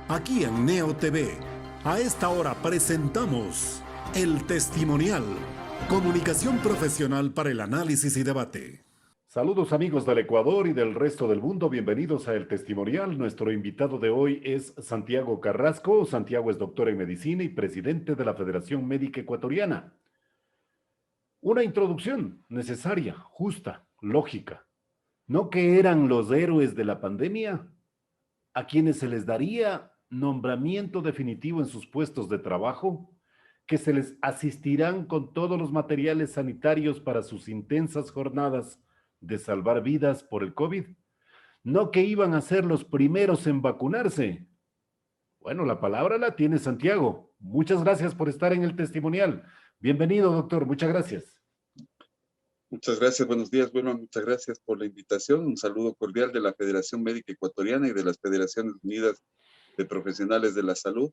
Aquí en Neo TV, a esta hora presentamos El Testimonial, comunicación profesional para el análisis y debate. Saludos amigos del Ecuador y del resto del mundo, bienvenidos a El Testimonial. Nuestro invitado de hoy es Santiago Carrasco. Santiago es doctor en medicina y presidente de la Federación Médica Ecuatoriana. Una introducción necesaria, justa, lógica. ¿No que eran los héroes de la pandemia a quienes se les daría nombramiento definitivo en sus puestos de trabajo, que se les asistirán con todos los materiales sanitarios para sus intensas jornadas de salvar vidas por el COVID? ¿No que iban a ser los primeros en vacunarse? Bueno, la palabra la tiene Santiago. Muchas gracias por estar en el testimonial. Bienvenido, doctor. Muchas gracias. Muchas gracias, buenos días. Bueno, muchas gracias por la invitación. Un saludo cordial de la Federación Médica Ecuatoriana y de las Federaciones Unidas de Profesionales de la Salud.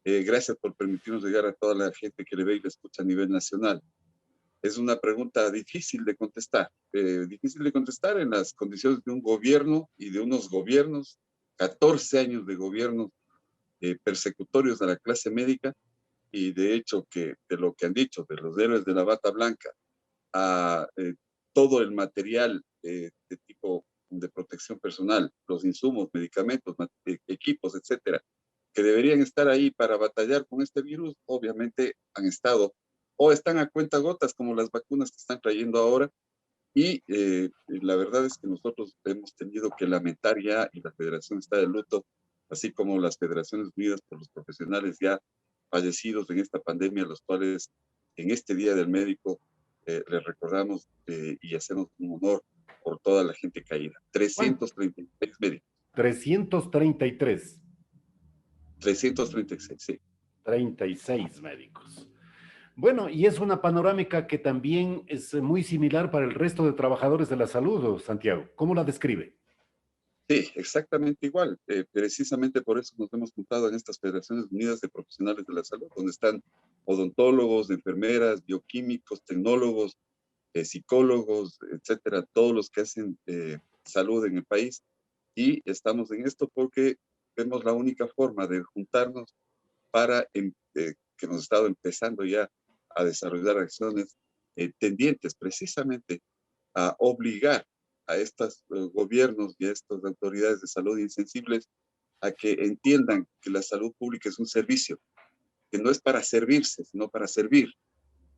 Gracias por permitirnos llegar a toda la gente que le ve y le escucha a nivel nacional. Es una pregunta difícil de contestar en las condiciones de un gobierno y de unos gobiernos, 14 años de gobiernos persecutorios a la clase médica, y de hecho que de lo que han dicho, de los héroes de la bata blanca, a todo el material de tipo de protección personal, los insumos, medicamentos, equipos, etcétera, que deberían estar ahí para batallar con este virus, obviamente han estado o están a cuentagotas como las vacunas que están trayendo ahora. Y la verdad es que nosotros hemos tenido que lamentar ya, y la federación está de luto, así como las Federaciones Unidas por los profesionales ya fallecidos en esta pandemia, los cuales en este Día del Médico les recordamos y hacemos un honor por toda la gente caída. ¿Cuánto? 336 médicos. 333. 336, sí. 36 médicos. Bueno, y es una panorámica que también es muy similar para el resto de trabajadores de la salud, Santiago. ¿Cómo la describe? Sí, exactamente igual. Precisamente por eso nos hemos juntado en estas Federaciones Unidas de Profesionales de la Salud, donde están odontólogos, enfermeras, bioquímicos, tecnólogos, psicólogos, etcétera, todos los que hacen salud en el país. Y estamos en esto porque vemos la única forma de juntarnos para que hemos estado empezando ya a desarrollar acciones tendientes precisamente a obligar a estos gobiernos y a estas autoridades de salud insensibles a que entiendan que la salud pública es un servicio, que no es para servirse, sino para servir,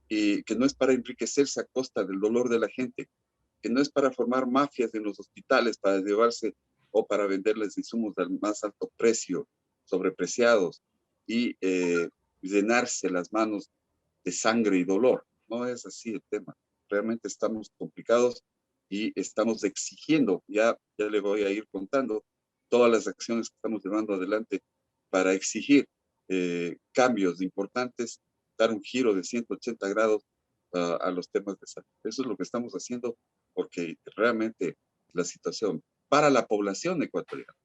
y que no es para enriquecerse a costa del dolor de la gente, que no es para formar mafias en los hospitales para llevarse o para venderles insumos al más alto precio, sobrepreciados, y llenarse las manos de sangre y dolor. No es así el tema. Realmente estamos complicados y estamos exigiendo, ya le voy a ir contando, todas las acciones que estamos llevando adelante para exigir cambios importantes, dar un giro de 180 grados a los temas de salud. Eso es lo que estamos haciendo porque realmente la situación para la población ecuatoriana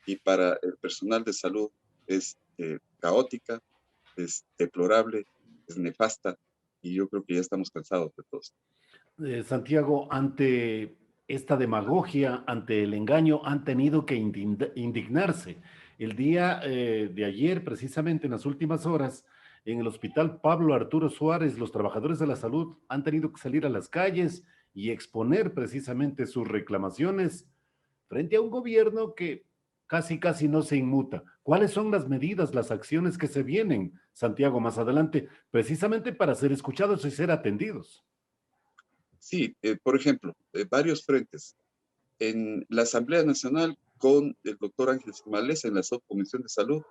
y para el personal de salud es caótica, es deplorable, es nefasta, y yo creo que ya estamos cansados de todo esto. Santiago, ante esta demagogia, ante el engaño, han tenido que indignarse. El día de ayer, precisamente en las últimas horas, en el Hospital Pablo Arturo Suárez, los trabajadores de la salud han tenido que salir a las calles y exponer precisamente sus reclamaciones frente a un gobierno que casi no se inmuta. ¿Cuáles son las medidas, las acciones que se vienen, Santiago, más adelante, precisamente para ser escuchados y ser atendidos? Sí, por ejemplo, varios frentes. En la Asamblea Nacional con el doctor Ángel Simales en la Subcomisión de Salud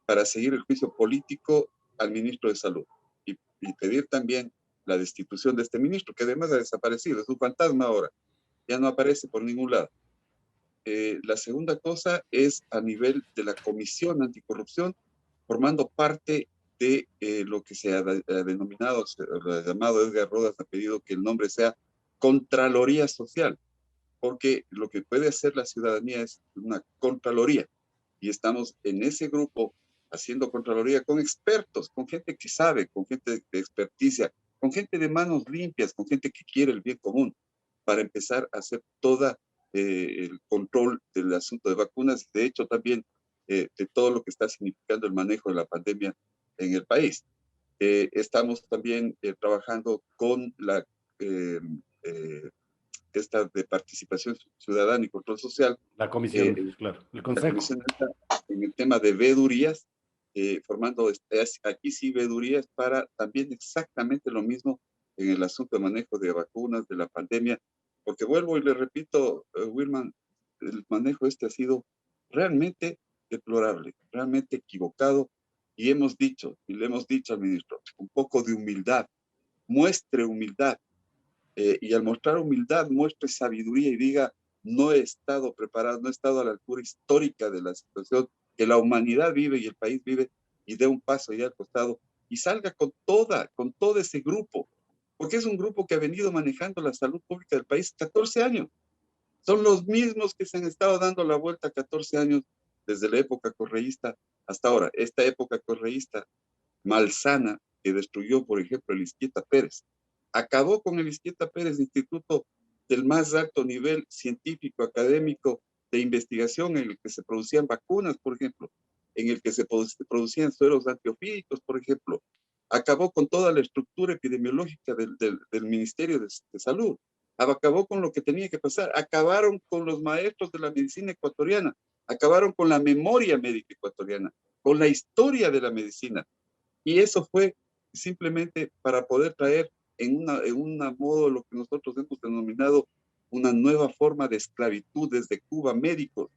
para seguir el juicio político al ministro de Salud y pedir también la destitución de este ministro, que además ha desaparecido, es un fantasma ahora, ya no aparece por ningún lado. La segunda cosa es a nivel de la Comisión Anticorrupción, formando parte de lo que se ha denominado, se ha llamado, Edgar Rodas ha pedido que el nombre sea Contraloría Social, porque lo que puede hacer la ciudadanía es una contraloría, y estamos en ese grupo haciendo contraloría con expertos, con gente que sabe, con gente de experticia, con gente de manos limpias, con gente que quiere el bien común, para empezar a hacer toda el control del asunto de vacunas. De hecho, también de todo lo que está significando el manejo de la pandemia en el país. Estamos también trabajando con la esta de participación ciudadana y control social, La comisión, claro, el la consejo. comisión está en el tema de veedurías, formando aquí sí veedurías para también exactamente lo mismo en el asunto de manejo de vacunas, de la pandemia, porque vuelvo y le repito, Wilman, el manejo este ha sido realmente deplorable, realmente equivocado, y hemos dicho, y le hemos dicho al ministro, un poco de humildad, muestre humildad, y al mostrar humildad, muestre sabiduría y diga, no he estado preparado, no he estado a la altura histórica de la situación que la humanidad vive y el país vive, y dé un paso ya al costado y salga con todo ese grupo, porque es un grupo que ha venido manejando la salud pública del país 14 años. Son los mismos que se han estado dando la vuelta 14 años desde la época correísta hasta ahora. Esta época correísta malsana que destruyó, por ejemplo, el Izquieta Pérez. Acabó con el Izquieta Pérez, instituto del más alto nivel científico, académico, de investigación, en el que se producían vacunas, por ejemplo, en el que se producían sueros antiofídicos, por ejemplo. Acabó con toda la estructura epidemiológica del Ministerio de Salud. Acabó con lo que tenía que pasar. Acabaron con los maestros de la medicina ecuatoriana. Acabaron con la memoria médica ecuatoriana, con la historia de la medicina. Y eso fue simplemente para poder traer en una modo lo que nosotros hemos denominado una nueva forma de esclavitud desde Cuba, médicos,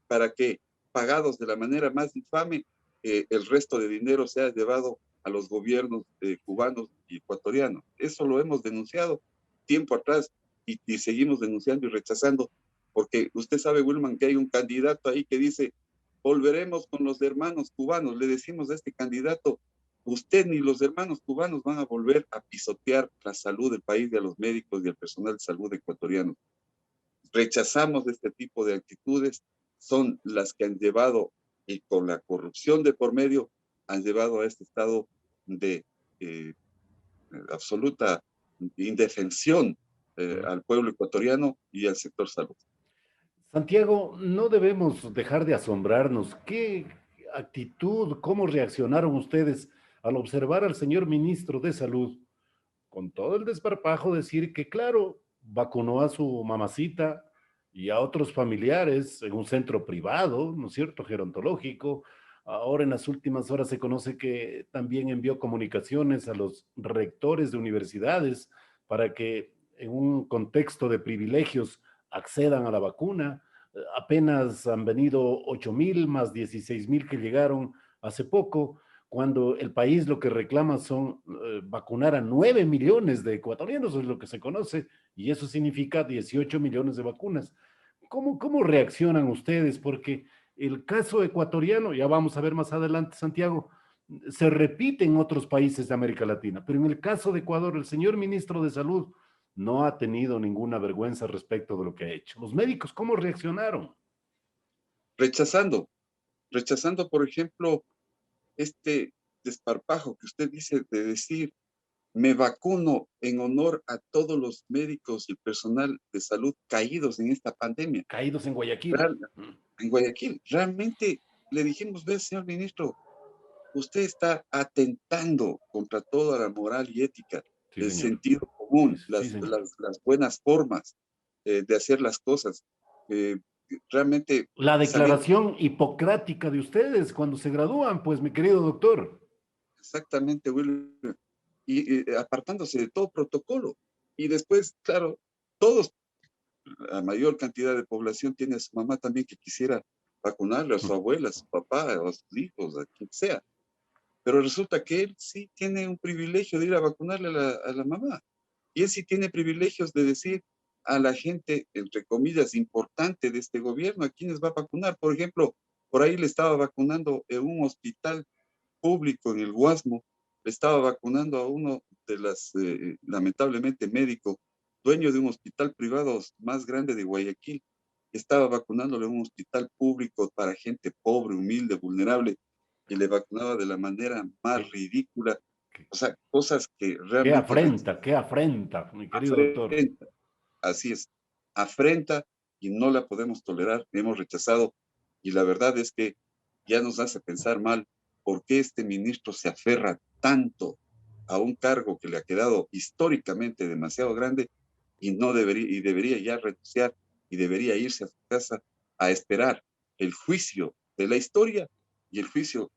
para que, pagados de la manera más infame, el resto de dinero sea llevado a los gobiernos cubanos y ecuatorianos. Eso lo hemos denunciado tiempo atrás y seguimos denunciando y rechazando, porque usted sabe, Wilman, que hay un candidato ahí que dice, volveremos con los hermanos cubanos. Le decimos a este candidato, usted ni los hermanos cubanos van a volver a pisotear la salud del país y a los médicos y al personal de salud ecuatoriano. Rechazamos este tipo de actitudes, son las que han llevado, y con la corrupción de por medio, han llevado a este estado de absoluta indefensión al pueblo ecuatoriano y al sector salud. Santiago, no debemos dejar de asombrarnos. ¿Qué actitud, cómo reaccionaron ustedes al observar al señor ministro de Salud con todo el desparpajo decir que, claro, vacunó a su mamacita y a otros familiares en un centro privado, ¿no es cierto?, gerontológico? Ahora en las últimas horas se conoce que también envió comunicaciones a los rectores de universidades para que en un contexto de privilegios accedan a la vacuna. Apenas han venido 8,000 más 16,000 que llegaron hace poco, cuando el país lo que reclama son vacunar a 9 millones de ecuatorianos, es lo que se conoce, y eso significa 18 millones de vacunas. ¿Cómo reaccionan ustedes? Porque el caso ecuatoriano, ya vamos a ver más adelante, Santiago, se repite en otros países de América Latina, pero en el caso de Ecuador, el señor ministro de Salud no ha tenido ninguna vergüenza respecto de lo que ha hecho. Los médicos, ¿cómo reaccionaron? Rechazando, rechazando, por ejemplo, este desparpajo que usted dice de decir, me vacuno en honor a todos los médicos y personal de salud caídos en esta pandemia. Caídos en Guayaquil. Real, en Guayaquil, realmente le dijimos, ve, señor ministro, usted está atentando contra toda la moral y ética, Sí, el señor. sentido Sí, común, sí, señor. las buenas formas de hacer las cosas. Eh, realmente La sabiendo declaración hipocrática de ustedes cuando se gradúan, pues, mi querido doctor. exactamente, Will, y apartándose de todo protocolo. Y después, claro, todos, la mayor cantidad de población tiene a su mamá también que quisiera vacunarle, a su abuela, a su papá, a sus hijos, a quien sea. Pero resulta que él sí tiene un privilegio de ir a vacunarle a la mamá. Y él sí tiene privilegios de decir a la gente, entre comillas, importante de este gobierno, a quienes va a vacunar. Por ejemplo, por ahí le estaba vacunando en un hospital público en el Guasmo, le estaba vacunando a uno de las, lamentablemente médico, dueño de un hospital privado más grande de Guayaquil, estaba vacunándole en un hospital público para gente pobre, humilde, vulnerable, y le vacunaba de la manera más Qué, ridícula. qué- O sea, cosas que realmente qué afrenta, mi querido doctor. afrenta, así es, afrenta y no la podemos tolerar, hemos rechazado, y la verdad es que ya nos hace pensar mal por qué este ministro se aferra tanto a un cargo que le ha quedado históricamente demasiado grande y no debería, y debería ya renunciar y debería irse a su casa a esperar el juicio de la historia y el juicio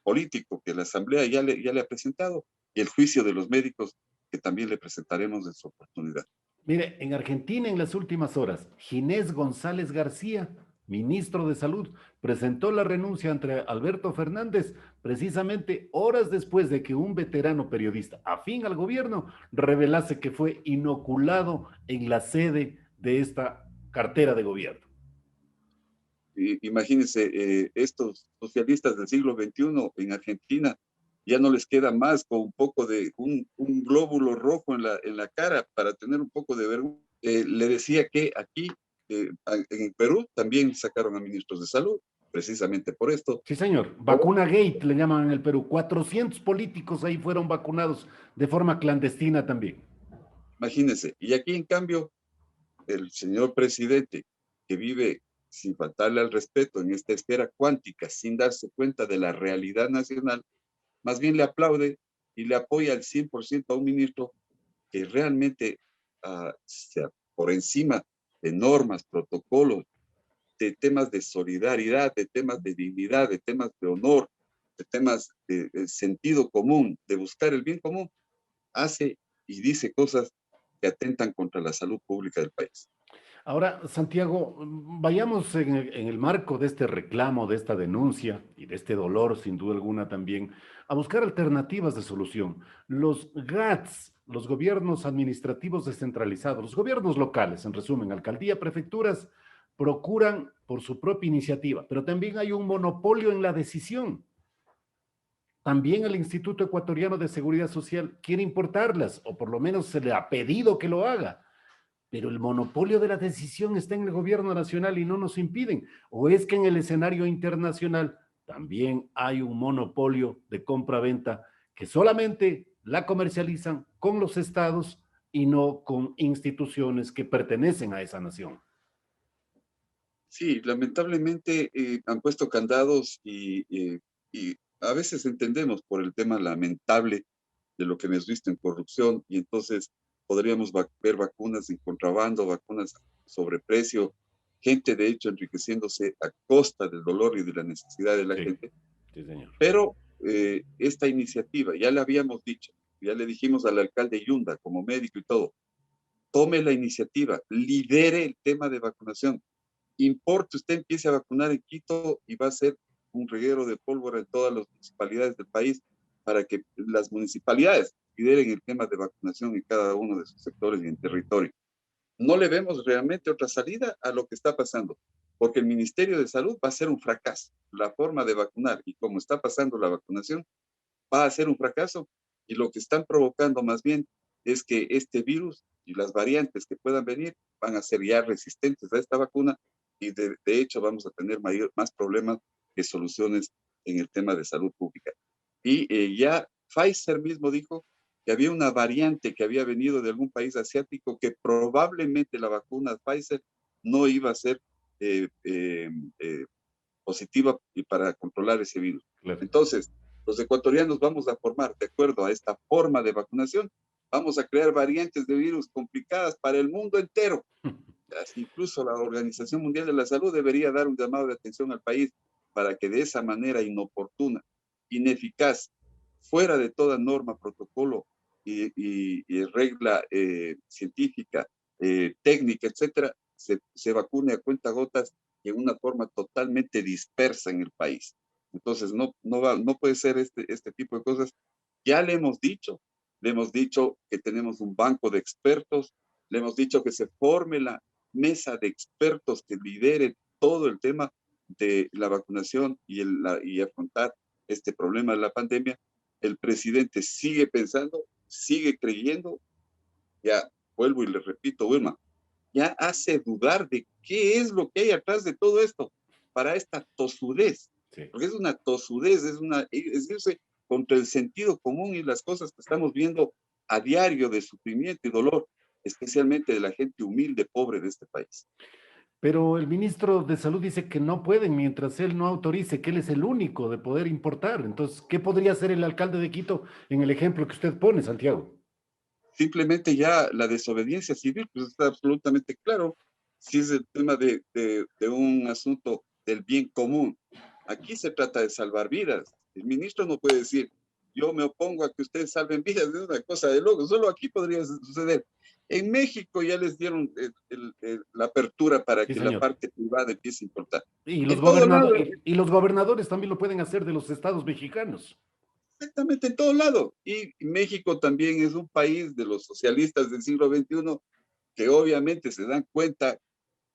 político que la Asamblea ya le ha presentado y el juicio de los médicos que también le presentaremos en su oportunidad. Mire, en Argentina en las últimas horas, Ginés González García, ministro de Salud, presentó la renuncia ante Alberto Fernández precisamente horas después de que un veterano periodista afín al gobierno revelase que fue inoculado en la sede de esta cartera de gobierno. Imagínense, estos socialistas del siglo XXI en Argentina ya no les queda más con un poco de un glóbulo rojo en la cara para tener un poco de vergüenza. Le decía que aquí en Perú también sacaron a ministros de salud, precisamente por esto. Sí, señor. Vacuna Gate le llaman en el Perú. 400 políticos ahí fueron vacunados de forma clandestina también. Imagínense. Y aquí, en cambio, el señor presidente, que vive sin faltarle al respeto en esta esfera cuántica, sin darse cuenta de la realidad nacional, más bien le aplaude y le apoya al 100% a un ministro que realmente, sea por encima de normas, protocolos, de temas de solidaridad, de temas de dignidad, de temas de honor, de temas de sentido común, de buscar el bien común, hace y dice cosas que atentan contra la salud pública del país. Ahora, Santiago, vayamos en el marco de este reclamo, de esta denuncia y de este dolor, sin duda alguna también, a buscar alternativas de solución. Los GATS, los gobiernos administrativos descentralizados, los gobiernos locales, en resumen, alcaldía, prefecturas, procuran por su propia iniciativa, pero también hay un monopolio en la decisión. También el Instituto Ecuatoriano de Seguridad Social quiere importarlas, o por lo menos se le ha pedido que lo haga, pero el monopolio de la decisión está en el gobierno nacional y no nos impiden. ¿O es que en el escenario internacional también hay un monopolio de compra-venta que solamente la comercializan con los estados y no con instituciones que pertenecen a esa nación? Sí, lamentablemente han puesto candados y a veces entendemos por el tema lamentable de lo que hemos visto en corrupción y entonces podríamos ver vacunas en contrabando, vacunas a sobreprecio, gente de hecho enriqueciéndose a costa del dolor y de la necesidad de la Sí, gente. sí, señor. Pero esta iniciativa, ya le habíamos dicho, ya le dijimos al alcalde Yunda como médico y todo, tome la iniciativa, lidere el tema de vacunación, importe, usted empiece a vacunar en Quito y va a ser un reguero de pólvora en todas las municipalidades del país para que las municipalidades lideren el tema de vacunación en cada uno de sus sectores y en territorio. No le vemos realmente otra salida a lo que está pasando, porque el Ministerio de Salud va a ser un fracaso. La forma de vacunar y cómo está pasando la vacunación va a ser un fracaso y lo que están provocando más bien es que este virus y las variantes que puedan venir van a ser ya resistentes a esta vacuna y de hecho vamos a tener más problemas que soluciones en el tema de salud pública. Y ya Pfizer mismo dijo que había una variante que había venido de algún país asiático que probablemente la vacuna Pfizer no iba a ser eh, eh, eh, positiva y para controlar ese virus. Claro. Entonces, los ecuatorianos vamos a formar, de acuerdo a esta forma de vacunación, vamos a crear variantes de virus complicadas para el mundo entero. Incluso la Organización Mundial de la Salud debería dar un llamado de atención al país para que de esa manera inoportuna, ineficaz, fuera de toda norma, protocolo y regla científica, técnica, etcétera, se vacune a cuentagotas y en una forma totalmente dispersa en el país. Entonces, no puede ser este tipo de cosas. Ya le hemos dicho que tenemos un banco de expertos, le hemos dicho que se forme la mesa de expertos que lidere todo el tema de la vacunación y afrontar este problema de la pandemia. El presidente sigue pensando, sigue creyendo, ya vuelvo y le repito, Wilma, ya hace dudar de qué es lo que hay atrás de todo esto para esta tosudez, Sí. porque es una tosudez, es irse contra el sentido común y las cosas que estamos viendo a diario de sufrimiento y dolor, especialmente de la gente humilde, pobre de este país. Pero el ministro de Salud dice que no pueden mientras él no autorice, que él es el único de poder importar. Entonces, ¿qué podría hacer el alcalde de Quito en el ejemplo que usted pone, Santiago? Simplemente ya la desobediencia civil, pues está absolutamente claro. Si es el tema de un asunto del bien común, aquí se trata de salvar vidas. El ministro no puede decir, yo me opongo a que ustedes salven vidas, es una cosa de loco. Solo aquí podría suceder. En México ya les dieron la apertura para Sí, que la señor. parte privada empiece a importar. Y los En todo lado, y los gobernadores también lo pueden hacer de los estados mexicanos. exactamente en todo lado. Y México también es un país de los socialistas del siglo XXI que obviamente se dan cuenta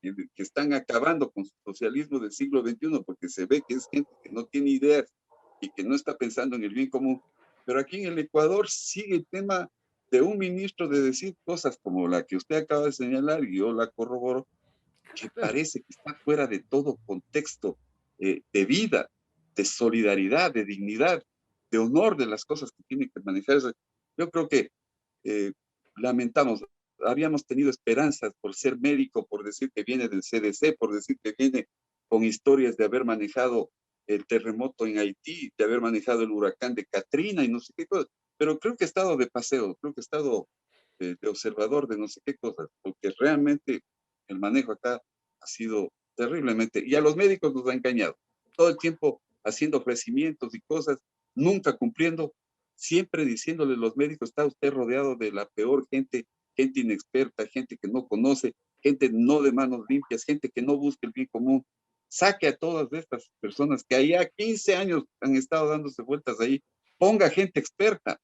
que están acabando con su socialismo del siglo XXI, porque se ve que es gente que no tiene ideas y que no está pensando en el bien común. Pero aquí en el Ecuador sigue el tema de un ministro de decir cosas como la que usted acaba de señalar, y yo la corroboro, que Claro. parece que está fuera de todo contexto de vida, de solidaridad, de dignidad, de honor de las cosas que tiene que manejarse. Yo creo que eh, lamentamos, habíamos tenido esperanzas por ser médico, por decir que viene del CDC, por decir que viene con historias de haber manejado el terremoto en Haití, de haber manejado el huracán de Katrina y no sé qué cosas, pero creo que he estado de paseo, creo que he estado de observador de no sé qué cosas, porque realmente el manejo acá ha sido terriblemente, y a los médicos nos ha engañado, todo el tiempo haciendo ofrecimientos y cosas, nunca cumpliendo, siempre diciéndole a los médicos, está usted rodeado de la peor gente, gente inexperta, gente que no conoce, gente no de manos limpias, gente que no busca el bien común. Saque a todas estas personas que allá 15 años han estado dándose vueltas ahí, ponga gente experta,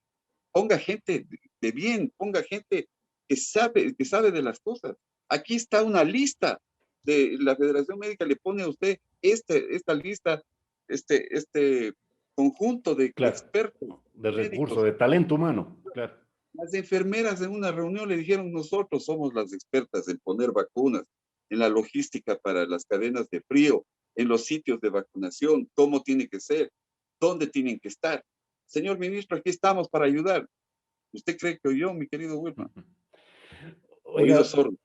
ponga gente de bien, ponga gente que sabe de las cosas. Aquí está una lista de la Federación Médica, le pone a usted esta lista, este conjunto de Claro, expertos de recurso, médicos. de talento humano, claro. Las enfermeras en una reunión le dijeron, nosotros somos las expertas en poner vacunas, en la logística para las cadenas de frío, en los sitios de vacunación, cómo tiene que ser, dónde tienen que estar. Señor ministro, aquí estamos para ayudar. ¿Usted cree que oyó, mi querido Wilma? Oído Oiga, sordo.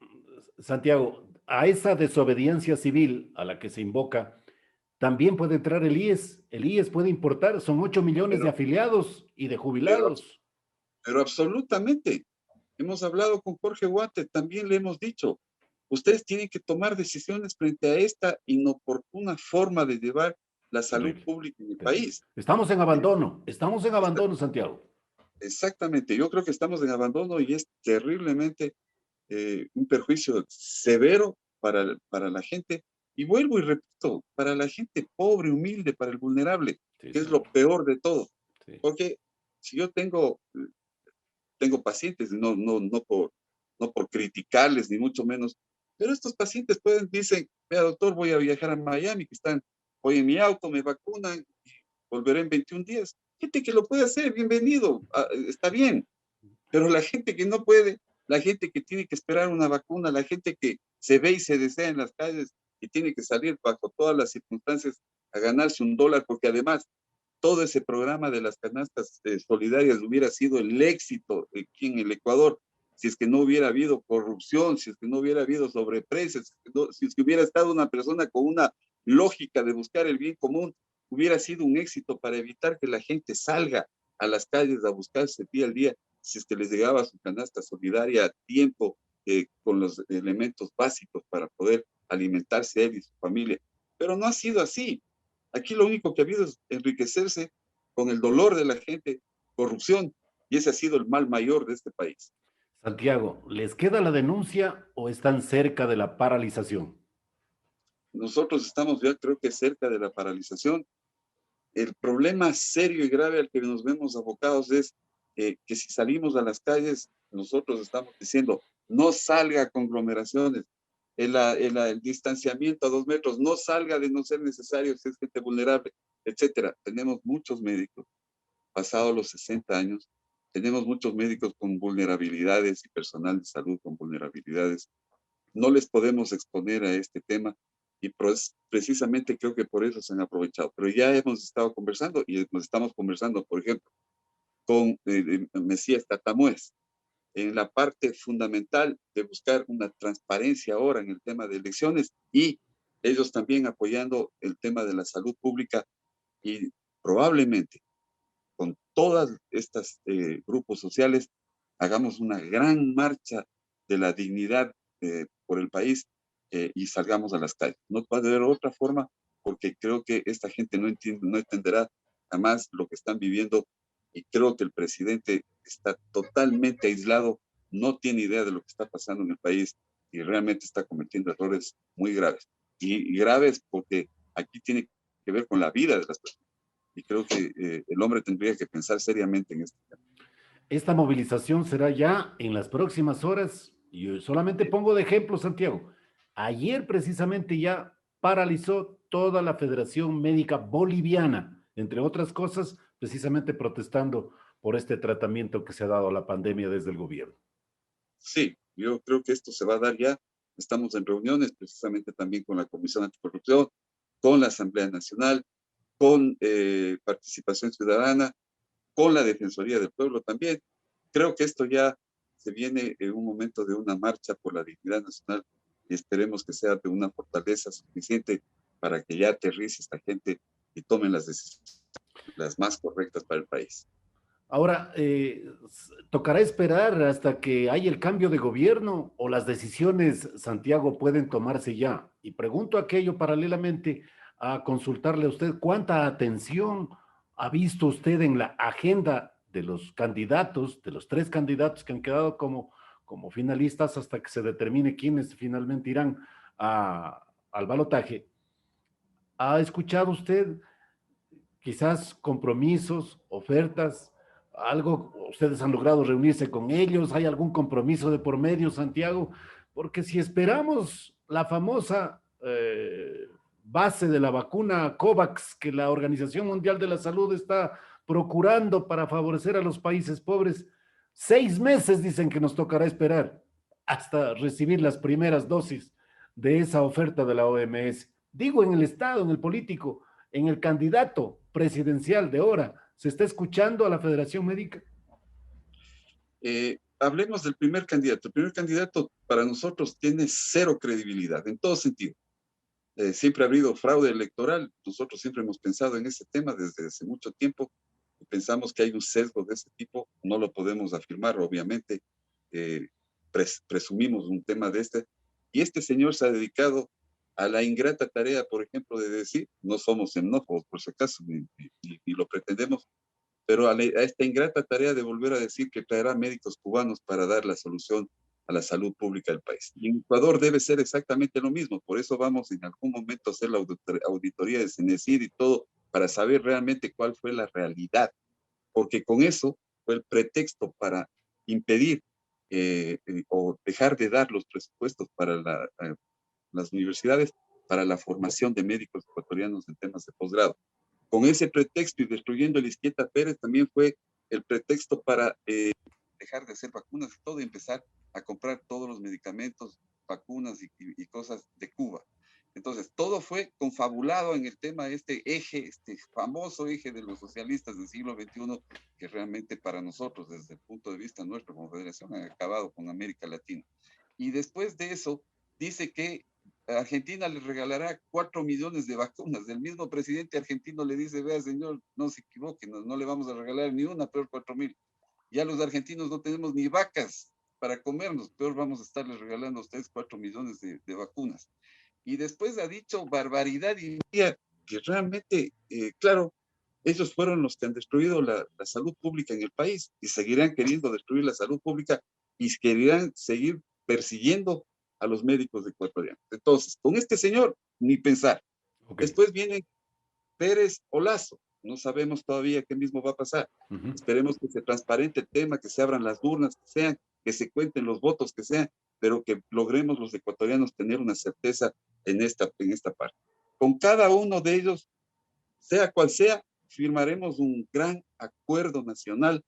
Santiago, a esa desobediencia civil a la que se invoca, también puede entrar el IES. El IES puede importar, son 8 millones de Pero, afiliados y de pero, jubilados. pero absolutamente. Hemos hablado con Jorge Guate, también le hemos dicho, ustedes tienen que tomar decisiones frente a esta inoportuna forma de llevar la salud Terrible, pública en el terrible. país. Estamos en Esta- abandono, Santiago. Exactamente, yo creo que estamos en abandono y es terriblemente un perjuicio severo para la gente. Y vuelvo y repito, para la gente pobre, humilde, para el vulnerable, Sí, que es lo señor. peor de todo. Sí. Porque si yo tengo pacientes, no por criticarles, ni mucho menos, pero estos pacientes dicen, vea doctor, voy a viajar a Miami, que están, voy en mi auto, me vacunan, volveré en 21 días. Gente que lo puede hacer, bienvenido, está bien, pero la gente que no puede, la gente que tiene que esperar una vacuna, la gente que se ve y se desea en las calles y tiene que salir bajo todas las circunstancias a ganarse $1, porque además todo ese programa de las canastas solidarias hubiera sido el éxito aquí en el Ecuador, si es que no hubiera habido corrupción, si es que no hubiera habido sobreprecios, si es que hubiera estado una persona con una lógica de buscar el bien común, hubiera sido un éxito para evitar que la gente salga a las calles a buscarse día al día, si es que les llegaba su canasta solidaria a tiempo, con los elementos básicos para poder alimentarse él y su familia. Pero no ha sido así. Aquí lo único que ha habido es enriquecerse con el dolor de la gente, corrupción, y ese ha sido el mal mayor de este país. Santiago, ¿les queda la denuncia o están cerca de la paralización? Nosotros estamos ya creo que cerca de la paralización. El problema serio y grave al que nos vemos abocados es que si salimos a las calles, nosotros estamos diciendo, no salga a conglomeraciones, el distanciamiento a 2 metros, no salga de no ser necesario si es gente vulnerable, etcétera. Tenemos muchos médicos pasados los 60 años, tenemos muchos médicos con vulnerabilidades y personal de salud con vulnerabilidades. No les podemos exponer a este tema y precisamente creo que por eso se han aprovechado. Pero ya hemos estado conversando y nos estamos conversando, por ejemplo, con Mesías Tatamuez. en la parte fundamental de buscar una transparencia ahora en el tema de elecciones y ellos también apoyando el tema de la salud pública y probablemente con todas estas grupos sociales hagamos una gran marcha de la dignidad por el país y salgamos a las calles. No puede haber otra forma porque creo que esta gente no entenderá jamás lo que están viviendo y creo que el presidente está totalmente aislado, no tiene idea de lo que está pasando en el país y realmente está cometiendo errores muy graves. Y graves porque aquí tiene que ver con la vida de las personas. Y creo que el hombre tendría que pensar seriamente en esto. Esta movilización será ya en las próximas horas. Yo solamente pongo de ejemplo, Santiago. Ayer precisamente ya paralizó toda la Federación Médica Boliviana, entre otras cosas, precisamente protestando por este tratamiento que se ha dado a la pandemia desde el gobierno. Sí, yo creo que esto se va a dar ya. Estamos en reuniones precisamente también con la Comisión Anticorrupción, con la Asamblea Nacional, con participación ciudadana, con la Defensoría del Pueblo también. Creo que esto ya se viene en un momento de una marcha por la dignidad nacional y esperemos que sea de una fortaleza suficiente para que ya aterrice esta gente y tomen las decisiones las más correctas para el país. Ahora, ¿tocará esperar hasta que haya el cambio de gobierno o las decisiones, Santiago, pueden tomarse ya? Y pregunto aquello paralelamente a consultarle a usted cuánta atención ha visto usted en la agenda de los candidatos, de los tres candidatos que han quedado como finalistas hasta que se determine quiénes finalmente irán al balotaje. ¿Ha escuchado usted quizás compromisos, ofertas, algo, ustedes han logrado reunirse con ellos, hay algún compromiso de por medio, Santiago? Porque si esperamos la famosa base de la vacuna COVAX que la Organización Mundial de la Salud está procurando para favorecer a los países pobres, 6 meses dicen que nos tocará esperar hasta recibir las primeras dosis de esa oferta de la OMS. Digo, en el Estado, en el político, en el candidato presidencial de ahora, ¿se está escuchando a la Federación Médica? Hablemos del primer candidato. El primer candidato para nosotros tiene cero credibilidad en todo sentido. Siempre ha habido fraude electoral. Nosotros siempre hemos pensado en ese tema desde hace mucho tiempo. Pensamos que hay un sesgo de ese tipo. No lo podemos afirmar, obviamente. Eh, presumimos un tema de este. Y este señor se ha dedicado a la ingrata tarea, por ejemplo, de decir, no somos xenófobos, por si acaso, ni lo pretendemos, pero a esta ingrata tarea de volver a decir que traerá médicos cubanos para dar la solución a la salud pública del país. Y en Ecuador debe ser exactamente lo mismo, por eso vamos en algún momento a hacer la auditoría de CENESID y todo, para saber realmente cuál fue la realidad, porque con eso fue el pretexto para impedir o dejar de dar los presupuestos para las universidades para la formación de médicos ecuatorianos en temas de posgrado. Con ese pretexto y destruyendo el Izquieta Pérez también fue el pretexto para dejar de hacer vacunas y todo y empezar a comprar todos los medicamentos, vacunas y cosas de Cuba. Entonces, todo fue confabulado en el tema de este eje, este famoso eje de los socialistas del siglo XXI, que realmente para nosotros, desde el punto de vista nuestro como federación, ha acabado con América Latina. Y después de eso, dice que Argentina le regalará 4 millones de vacunas. El mismo presidente argentino le dice, vea señor, no se equivoque, no le vamos a regalar ni una, peor 4.000. Ya los argentinos no tenemos ni vacas para comernos, peor vamos a estarles regalando a ustedes 4 millones de vacunas. Y después ha dicho barbaridad y que realmente, claro, ellos fueron los que han destruido la salud pública en el país y seguirán queriendo destruir la salud pública y querían seguir persiguiendo a los médicos ecuatorianos. Entonces, con este señor, ni pensar. Okay. Después viene Pérez o Lazo. No sabemos todavía qué mismo va a pasar. Esperemos que se transparente el tema, que se abran las urnas, que se cuenten los votos, que sean, pero que logremos los ecuatorianos tener una certeza en esta parte. Con cada uno de ellos, sea cual sea, firmaremos un gran acuerdo nacional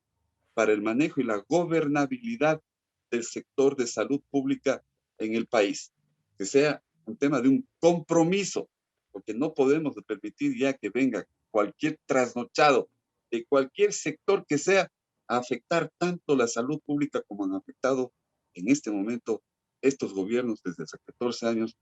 para el manejo y la gobernabilidad del sector de salud pública en el país. Que sea un tema de un compromiso, porque no podemos permitir ya que venga cualquier trasnochado de cualquier sector que sea a afectar tanto la salud pública como han afectado en este momento estos gobiernos desde hace 14 años,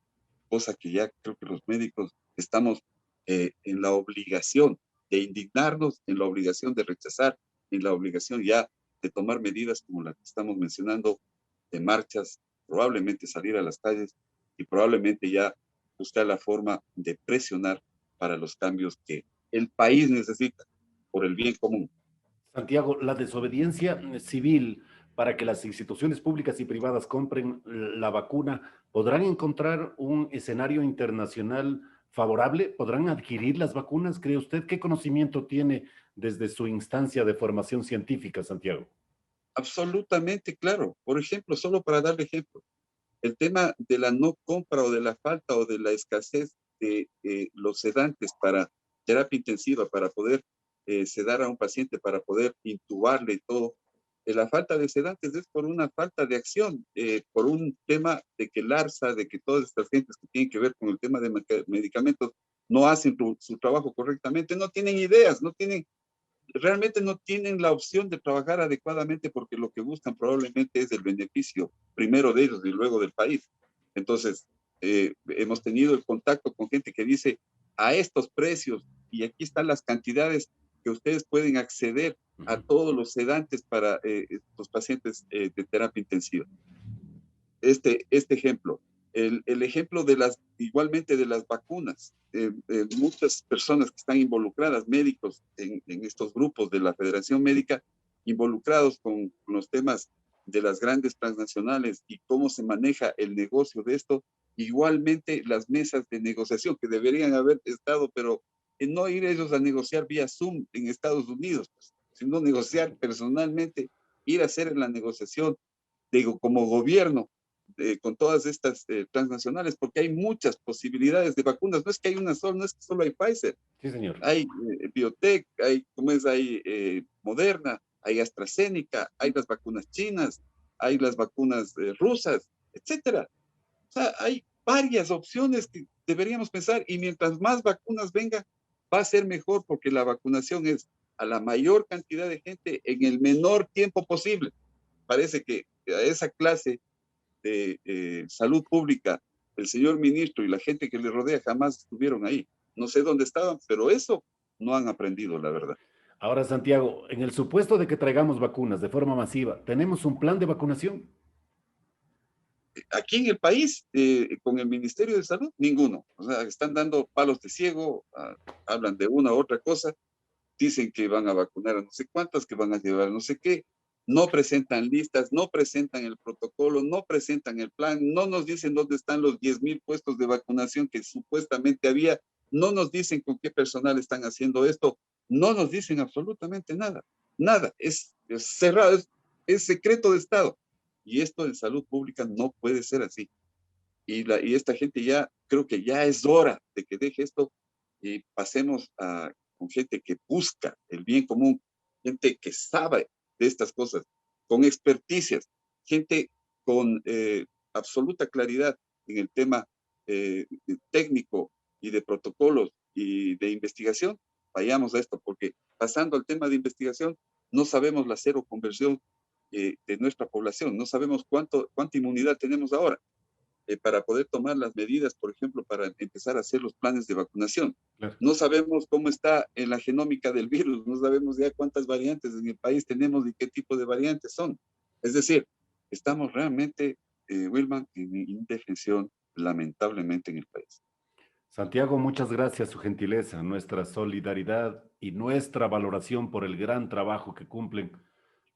cosa que ya creo que los médicos estamos en la obligación de indignarnos, en la obligación de rechazar, en la obligación ya de tomar medidas como las que estamos mencionando, de marchas, probablemente salir a las calles y probablemente ya buscar la forma de presionar para los cambios que el país necesita por el bien común. Santiago, la desobediencia civil para que las instituciones públicas y privadas compren la vacuna, ¿podrán encontrar un escenario internacional favorable? ¿Podrán adquirir las vacunas? ¿Cree usted? ¿Qué conocimiento tiene desde su instancia de formación científica, Santiago? Absolutamente claro. Por ejemplo, solo para darle ejemplo, el tema de la no compra o de la falta o de la escasez de los sedantes para terapia intensiva, para poder sedar a un paciente, para poder intubarle y todo. La falta de sedantes es por una falta de acción, por un tema de que el ARSA, de que todas estas gentes que tienen que ver con el tema de medicamentos no hacen su trabajo correctamente, no tienen ideas, no tienen realmente no tienen la opción de trabajar adecuadamente porque lo que buscan probablemente es el beneficio primero de ellos y luego del país. Entonces, hemos tenido el contacto con gente que dice a estos precios y aquí están las cantidades que ustedes pueden acceder a todos los sedantes para los pacientes de terapia intensiva. Este ejemplo. El ejemplo de igualmente de las vacunas. Muchas personas que están involucradas, médicos en estos grupos de la Federación Médica, involucrados con los temas de las grandes transnacionales y cómo se maneja el negocio de esto, igualmente las mesas de negociación que deberían haber estado, pero no ir ellos a negociar vía Zoom en Estados Unidos, pues, sino negociar personalmente, ir a hacer la negociación, digo, como gobierno, con todas estas transnacionales, porque hay muchas posibilidades de vacunas. No es que hay una sola, no es que solo hay Pfizer. Sí, señor. Hay Biotech, hay, ¿cómo es? Hay Moderna, hay AstraZeneca, hay las vacunas chinas, hay las vacunas rusas, etcétera. O sea, hay varias opciones que deberíamos pensar y mientras más vacunas vengan, va a ser mejor porque la vacunación es a la mayor cantidad de gente en el menor tiempo posible. Parece que a esa clase de salud pública, el señor ministro y la gente que le rodea jamás estuvieron ahí. No sé dónde estaban, pero eso no han aprendido, la verdad. Ahora, Santiago, en el supuesto de que traigamos vacunas de forma masiva, ¿tenemos un plan de vacunación? Aquí en el país, con el Ministerio de Salud, ninguno. O sea, están dando palos de ciego, hablan de una u otra cosa, dicen que van a vacunar a no sé cuántas, que van a llevar no sé qué, no presentan listas, no presentan el protocolo, no presentan el plan, no nos dicen dónde están los 10,000 puestos de vacunación que supuestamente había, no nos dicen con qué personal están haciendo esto, no nos dicen absolutamente nada, nada, es cerrado, es secreto de Estado. Y esto en salud pública no puede ser así. Y esta gente ya, creo que ya es hora de que deje esto y pasemos con gente que busca el bien común, gente que sabe de estas cosas, con experticias, gente con absoluta claridad en el tema técnico y de protocolos y de investigación, vayamos a esto, porque pasando al tema de investigación, no sabemos la cero conversión de nuestra población, no sabemos cuánta inmunidad tenemos ahora para poder tomar las medidas, por ejemplo, para empezar a hacer los planes de vacunación. Claro. No sabemos cómo está en la genómica del virus, no sabemos ya cuántas variantes en el país tenemos y qué tipo de variantes son. Es decir, estamos realmente, Wilman, en indefensión, lamentablemente, en el país. Santiago, muchas gracias, su gentileza, nuestra solidaridad y nuestra valoración por el gran trabajo que cumplen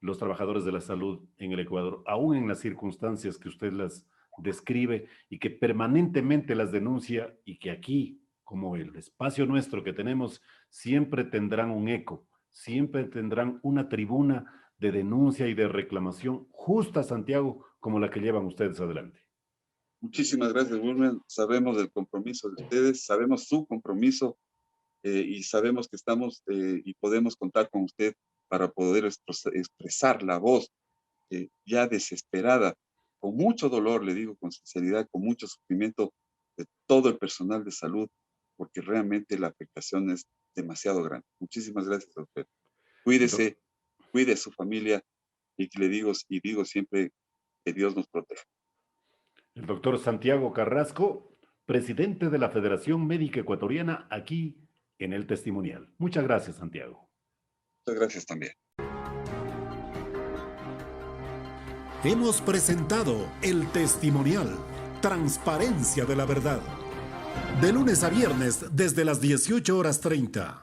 los trabajadores de la salud en el Ecuador, aún en las circunstancias que usted las describe y que permanentemente las denuncia y que aquí, como el espacio nuestro que tenemos, siempre tendrán un eco, siempre tendrán una tribuna de denuncia y de reclamación justa, Santiago, como la que llevan ustedes adelante. Muchísimas gracias, Wilman. Sabemos del compromiso de ustedes, sabemos su compromiso y sabemos que estamos y podemos contar con usted para poder expresar la voz ya desesperada, con mucho dolor, le digo con sinceridad, con mucho sufrimiento de todo el personal de salud, porque realmente la afectación es demasiado grande. Muchísimas gracias a usted. Do- Cuídese, cuide a su familia y que digo siempre que Dios nos proteja. El doctor Santiago Carrasco, presidente de la Federación Médica Ecuatoriana, aquí en el testimonial. Muchas gracias, Santiago. Muchas gracias también. Hemos presentado el testimonial, transparencia de la verdad. De lunes a viernes desde las 18:30.